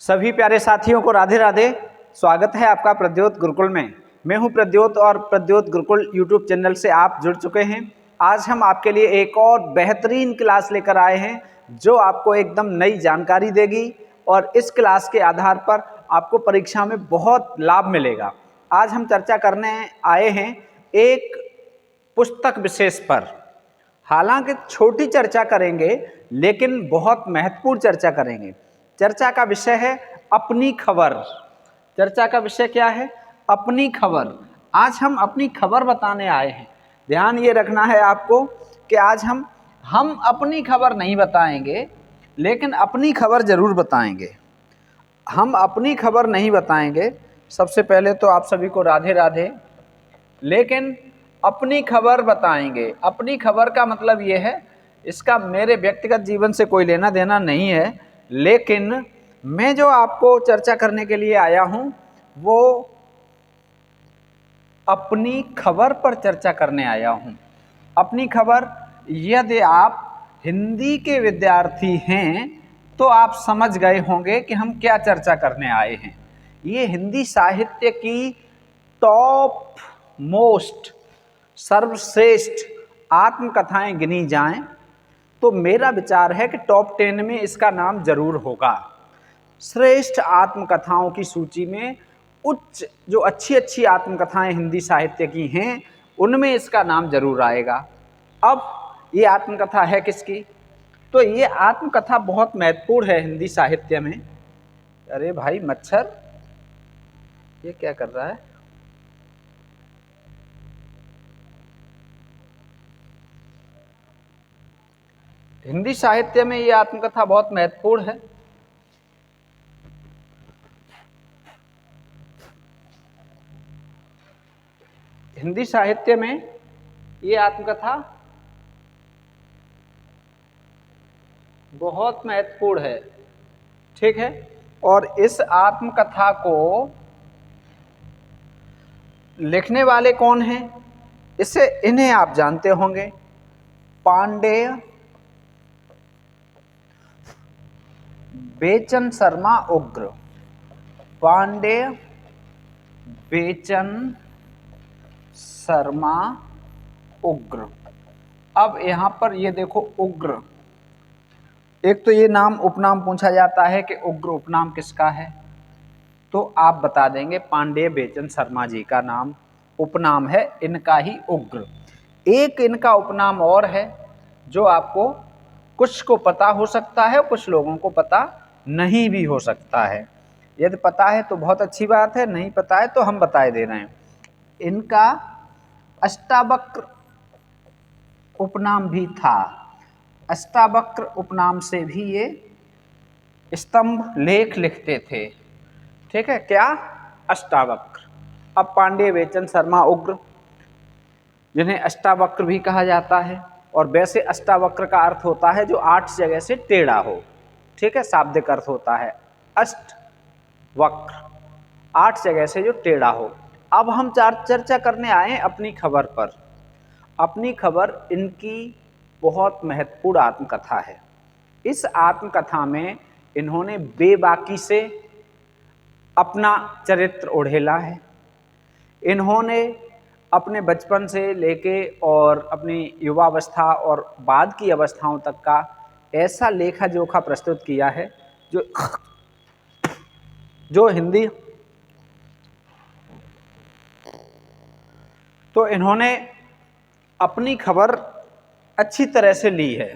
सभी प्यारे साथियों को राधे राधे। स्वागत है आपका प्रद्योत गुरुकुल में। मैं हूं प्रद्योत और प्रद्योत गुरुकुल यूट्यूब चैनल से आप जुड़ चुके हैं। आज हम आपके लिए एक और बेहतरीन क्लास लेकर आए हैं जो आपको एकदम नई जानकारी देगी और इस क्लास के आधार पर आपको परीक्षा में बहुत लाभ मिलेगा। आज हम चर्चा करने आए हैं एक पुस्तक विशेष पर। हालांकि छोटी चर्चा करेंगे लेकिन बहुत महत्वपूर्ण चर्चा करेंगे। चर्चा का विषय है अपनी खबर। चर्चा का विषय क्या है? अपनी खबर। आज हम अपनी खबर बताने आए हैं। ध्यान ये रखना है आपको कि आज हम अपनी खबर नहीं बताएंगे लेकिन अपनी खबर जरूर बताएंगे। हम अपनी खबर नहीं बताएंगे। सबसे पहले तो आप सभी को राधे राधे। लेकिन अपनी खबर बताएंगे। अपनी खबर का मतलब ये है, इसका मेरे व्यक्तिगत जीवन से कोई लेना देना नहीं है, लेकिन मैं जो आपको चर्चा करने के लिए आया हूं वो अपनी खबर पर चर्चा करने आया हूं। अपनी खबर, यदि आप हिंदी के विद्यार्थी हैं तो आप समझ गए होंगे कि हम क्या चर्चा करने आए हैं। ये हिंदी साहित्य की टॉप मोस्ट सर्वश्रेष्ठ आत्मकथाएं गिनी जाएं तो मेरा विचार है कि टॉप 10 में इसका नाम जरूर होगा। श्रेष्ठ आत्मकथाओं की सूची में उच्च जो अच्छी अच्छी आत्मकथाएं हिंदी साहित्य की हैं उनमें इसका नाम जरूर आएगा। अब ये आत्मकथा है किसकी? तो ये आत्मकथा बहुत महत्वपूर्ण है हिंदी साहित्य में। अरे भाई मच्छर, ये क्या कर रहा है? हिंदी साहित्य में ये आत्मकथा बहुत महत्वपूर्ण है। हिंदी साहित्य में ये आत्मकथा बहुत महत्वपूर्ण है, ठीक है। और इस आत्मकथा को लिखने वाले कौन हैं? इन्हें आप जानते होंगे, पांडेय बेचन शर्मा उग्र। पांडेय बेचन शर्मा उग्र। अब यहां पर ये देखो, उग्र, एक तो ये नाम उपनाम पूछा जाता है कि उग्र उपनाम किसका है, तो आप बता देंगे पांडेय बेचन शर्मा जी का नाम उपनाम है, इनका ही उग्र। एक इनका उपनाम और है जो आपको कुछ को पता हो सकता है, कुछ लोगों को पता नहीं भी हो सकता है। यदि पता है तो बहुत अच्छी बात है, नहीं पता है तो हम बताए दे रहे हैं। इनका अष्टावक्र उपनाम भी था। अष्टावक्र उपनाम से भी ये स्तंभ लेख लिखते थे, ठीक है। क्या? अष्टावक्र। अब पांडेय बेचन शर्मा उग्र, जिन्हें अष्टावक्र भी कहा जाता है, और वैसे अष्टावक्र का अर्थ होता है जो 8 जगह से टेढ़ा हो, ठीक है। शाब्दिक अर्थ होता है अष्ट वक्र, 8 जगह से जो टेढ़ा हो। अब हम चर्चा करने आए हैं अपनी खबर पर। अपनी खबर इनकी बहुत महत्वपूर्ण आत्मकथा है। इस आत्मकथा में इन्होंने बेबाकी से अपना चरित्र उड़ेला है। इन्होंने अपने बचपन से लेके और अपनी युवावस्था और बाद की अवस्थाओं तक का ऐसा लेखा जोखा प्रस्तुत किया है जो हिंदी, तो इन्होंने अपनी खबर अच्छी तरह से ली है।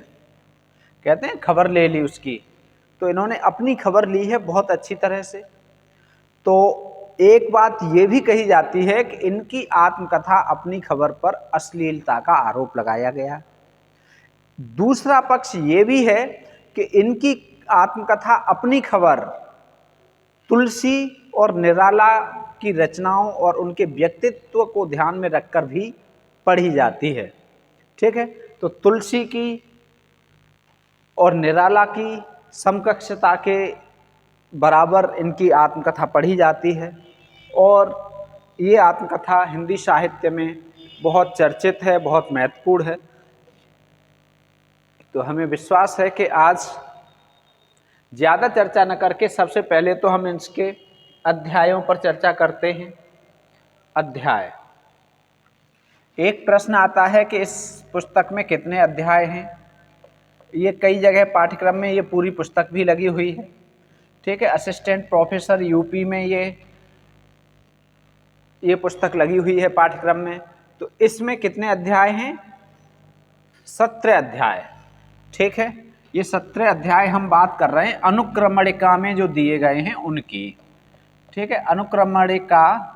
कहते हैं खबर ले ली उसकी, तो इन्होंने अपनी खबर ली है बहुत अच्छी तरह से। तो एक बात ये भी कही जाती है कि इनकी आत्मकथा अपनी खबर पर अश्लीलता का आरोप लगाया गया। दूसरा पक्ष ये भी है कि इनकी आत्मकथा अपनी खबर तुलसी और निराला की रचनाओं और उनके व्यक्तित्व को ध्यान में रखकर भी पढ़ी जाती है, ठीक है। तो तुलसी की और निराला की समकक्षता के बराबर इनकी आत्मकथा पढ़ी जाती है, और ये आत्मकथा हिंदी साहित्य में बहुत चर्चित है, बहुत महत्वपूर्ण है। तो हमें विश्वास है कि आज ज़्यादा चर्चा न करके सबसे पहले तो हम इसके अध्यायों पर चर्चा करते हैं। अध्याय, एक प्रश्न आता है कि इस पुस्तक में कितने अध्याय हैं। ये कई जगह पाठ्यक्रम में ये पूरी पुस्तक भी लगी हुई है, ठीक है। असिस्टेंट प्रोफेसर यूपी में ये पुस्तक लगी हुई है पाठ्यक्रम में। तो इसमें कितने अध्याय हैं? 17 अध्याय, ठीक है। ये 17 अध्याय हम बात कर रहे हैं अनुक्रमणिका में जो दिए गए हैं उनकी, ठीक है। अनुक्रमणिका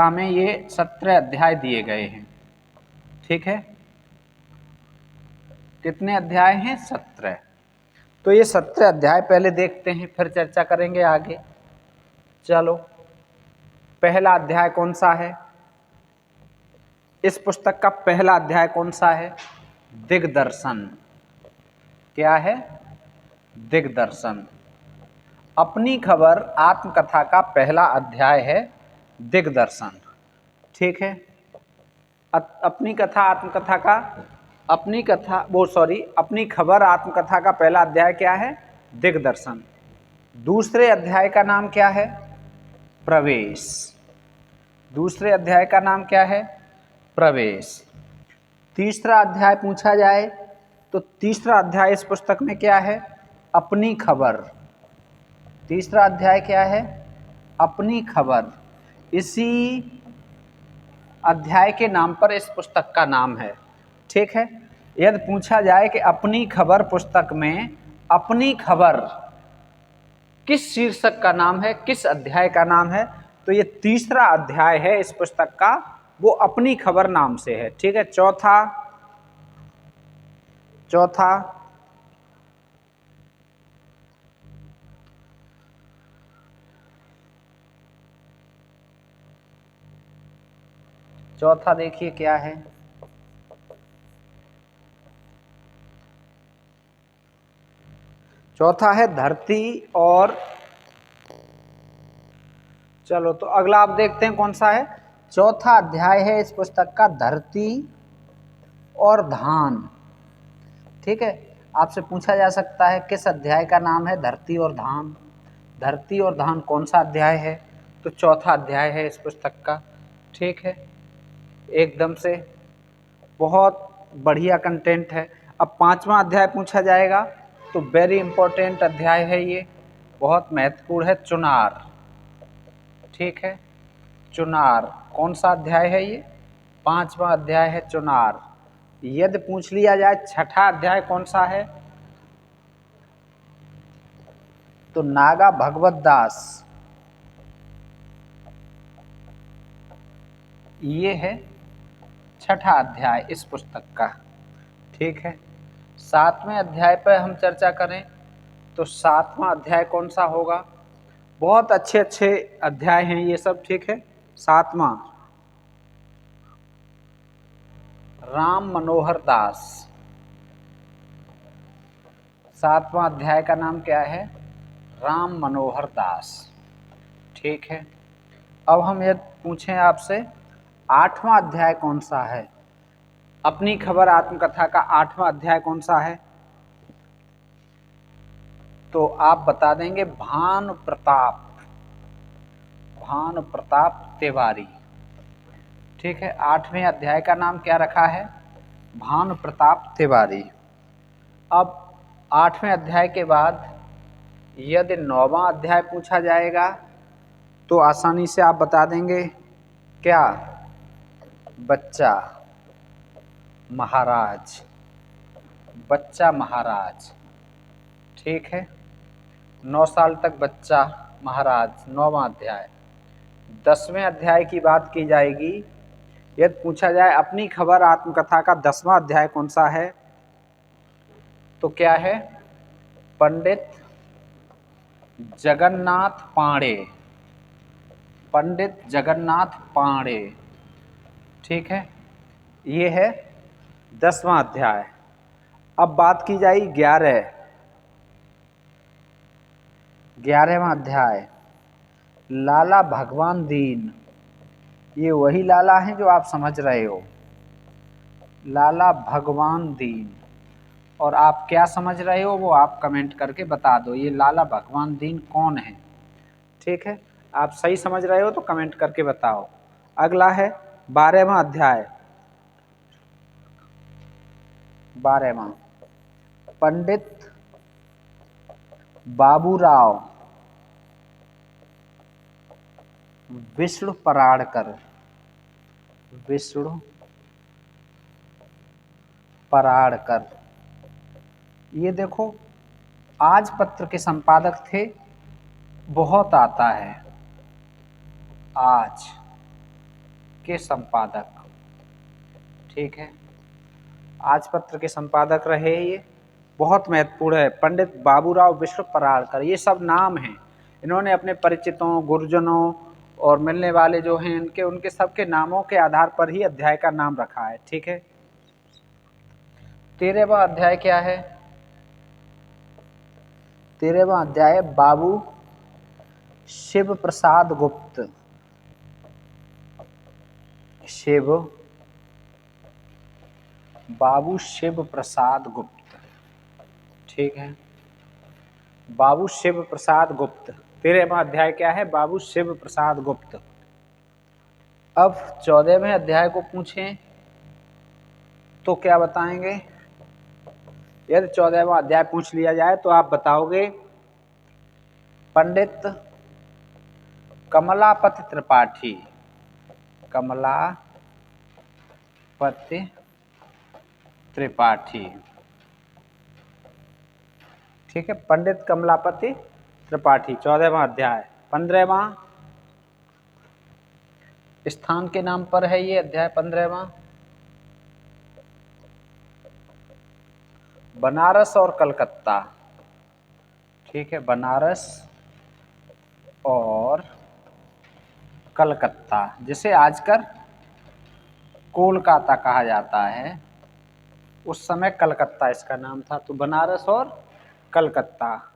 में ये 17 अध्याय दिए गए हैं, ठीक है। कितने अध्याय हैं? 17। तो ये 17 अध्याय पहले देखते हैं, फिर चर्चा करेंगे आगे। चलो, पहला अध्याय कौन सा है? इस पुस्तक का पहला अध्याय कौन सा है? दिग्दर्शन। क्या है? दिग्दर्शन। अपनी खबर आत्मकथा का पहला अध्याय है दिग्दर्शन, ठीक है। अपनी खबर आत्मकथा का पहला अध्याय क्या है? दिग्दर्शन। दूसरे अध्याय का नाम क्या है? प्रवेश। दूसरे अध्याय का नाम क्या है? प्रवेश। तीसरा अध्याय पूछा जाए तो तीसरा अध्याय इस पुस्तक में क्या है? अपनी खबर। तीसरा अध्याय क्या है? अपनी खबर। इसी अध्याय के नाम पर इस पुस्तक का नाम है, ठीक है। यदि पूछा जाए कि अपनी खबर पुस्तक में अपनी खबर किस शीर्षक का नाम है, किस अध्याय का नाम है, तो ये तीसरा अध्याय है इस पुस्तक का, वो अपनी खबर नाम से है, ठीक है। चौथा देखिए क्या है? चौथा है धरती और, चलो तो अगला आप देखते हैं कौन सा है। चौथा अध्याय है इस पुस्तक का धरती और धान, ठीक है। आपसे पूछा जा सकता है किस अध्याय का नाम है धरती और धान। धरती और धान कौन सा अध्याय है? तो चौथा अध्याय है इस पुस्तक का, ठीक है। एकदम से बहुत बढ़िया कंटेंट है। अब पांचवा अध्याय पूछा जाएगा तो वेरी इंपॉर्टेंट अध्याय है ये, बहुत महत्वपूर्ण है, चुनार, ठीक है। चुनार कौन सा अध्याय है? ये पांचवा अध्याय है चुनार। यदि पूछ लिया जाए छठा अध्याय कौन सा है, तो नागा भगवत दास, ये है छठा अध्याय इस पुस्तक का, ठीक है। सातवें अध्याय पर हम चर्चा करें तो सातवां अध्याय कौन सा होगा? बहुत अच्छे अच्छे अध्याय हैं ये सब, ठीक है। सातवां, राम मनोहर दास। सातवां अध्याय का नाम क्या है? राम मनोहर दास, ठीक है। अब हम ये पूछें आपसे आठवां अध्याय कौन सा है? अपनी खबर आत्मकथा का आठवां अध्याय कौन सा है? तो आप बता देंगे भानु प्रताप तिवारी, ठीक है। आठवें अध्याय का नाम क्या रखा है? भानु प्रताप तिवारी। अब आठवें अध्याय के बाद यदि नौवां अध्याय पूछा जाएगा तो आसानी से आप बता देंगे क्या? बच्चा महाराज, बच्चा महाराज, ठीक है। 9 साल तक बच्चा महाराज, 9वां अध्याय। 10वें अध्याय की बात की जाएगी, यदि पूछा जाए अपनी खबर आत्मकथा का 10वां अध्याय कौन सा है, तो क्या है? पंडित जगन्नाथ पांडे, पंडित जगन्नाथ पांडे, ठीक है। ये है 10वां अध्याय। अब बात की जाएगी 11वां अध्याय, लाला भगवान दीन। ये वही लाला हैं जो आप समझ रहे हो, लाला भगवान दीन। और आप क्या समझ रहे हो वो आप कमेंट करके बता दो। ये लाला भगवान दीन कौन है? ठीक है, आप सही समझ रहे हो तो कमेंट करके बताओ। अगला है 12वां अध्याय। 12वां, पंडित बाबूराव विष्णु पराड़कर। विष्णु पराड़कर, ये देखो आज पत्र के संपादक थे। बहुत आता है आज के संपादक। ठीक है, आज पत्र के संपादक रहे ये, बहुत महत्वपूर्ण है। पंडित बाबूराव विष्णु पराड़कर, ये सब नाम हैं। इन्होंने अपने परिचितों, गुरुजनों और मिलने वाले जो हैं इनके उनके सबके नामों के आधार पर ही अध्याय का नाम रखा है। ठीक है, 13वां अध्याय क्या है? 13वां अध्याय बाबू शिव प्रसाद गुप्त। बाबू शिव प्रसाद गुप्त। ठीक है, बाबू शिव प्रसाद गुप्त। 13वां अध्याय क्या है? बाबू शिव प्रसाद गुप्त। अब 14वें अध्याय को पूछें तो क्या बताएंगे? यदि 14वां अध्याय पूछ लिया जाए तो आप बताओगे पंडित कमलापति त्रिपाठी। कमलापति त्रिपाठी। ठीक है, पंडित कमलापति त्रिपाठी, 14वां अध्याय। 15वां स्थान के नाम पर है ये अध्याय। 15वां बनारस और कलकत्ता। ठीक है, बनारस और कलकत्ता, जिसे आजकल कोलकाता कहा जाता है, उस समय कलकत्ता इसका नाम था। तो बनारस और कलकत्ता।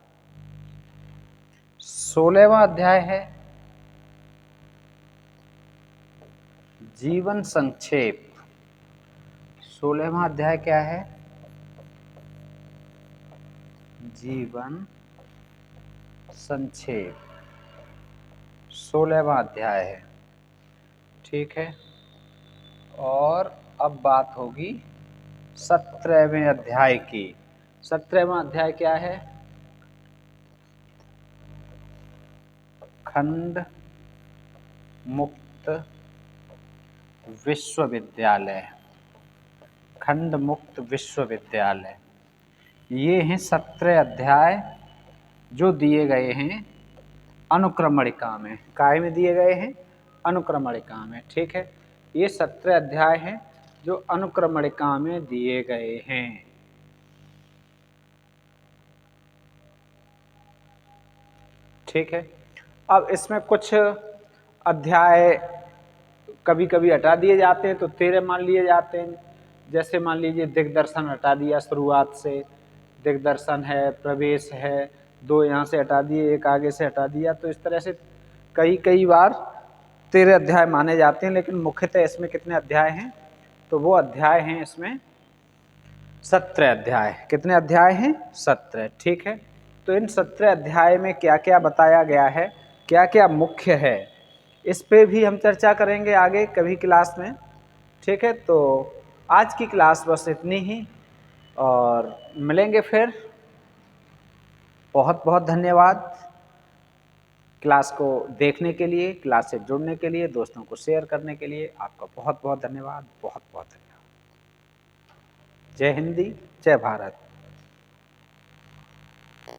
16वां अध्याय है जीवन संक्षेप। 16वां अध्याय क्या है? जीवन संक्षेप, 16वां अध्याय है। ठीक है, और अब बात होगी 17वें अध्याय की। 17वां अध्याय क्या है? खंड मुक्त विश्वविद्यालय। खंड मुक्त विश्वविद्यालय, ये हैं 17 अध्याय जो दिए गए हैं अनुक्रमणिका में। काय में दिए गए हैं? अनुक्रमणिका में। ठीक है, ये 17 अध्याय हैं जो अनुक्रमणिका में दिए गए हैं। ठीक है, अब इसमें कुछ अध्याय कभी कभी हटा दिए जाते हैं तो 13 मान लिए जाते हैं। जैसे मान लीजिए दिग्दर्शन हटा दिया शुरुआत से, दिग्दर्शन है, प्रवेश है, 2 यहाँ से हटा दिए, 1 आगे से हटा दिया। तो इस तरह से कई बार 13 अध्याय माने जाते हैं। लेकिन मुख्यतः इसमें कितने अध्याय हैं? तो वो अध्याय हैं इसमें 17 अध्याय। कितने अध्याय हैं? 17। ठीक है, तो इन 17 अध्याय में क्या क्या बताया गया है, क्या क्या मुख्य है, इस पे भी हम चर्चा करेंगे आगे कभी क्लास में। ठीक है, तो आज की क्लास बस इतनी ही, और मिलेंगे फिर। बहुत बहुत धन्यवाद क्लास को देखने के लिए, क्लास से जुड़ने के लिए, दोस्तों को शेयर करने के लिए आपका बहुत बहुत धन्यवाद। बहुत बहुत धन्यवाद। जय हिंदी, जय भारत।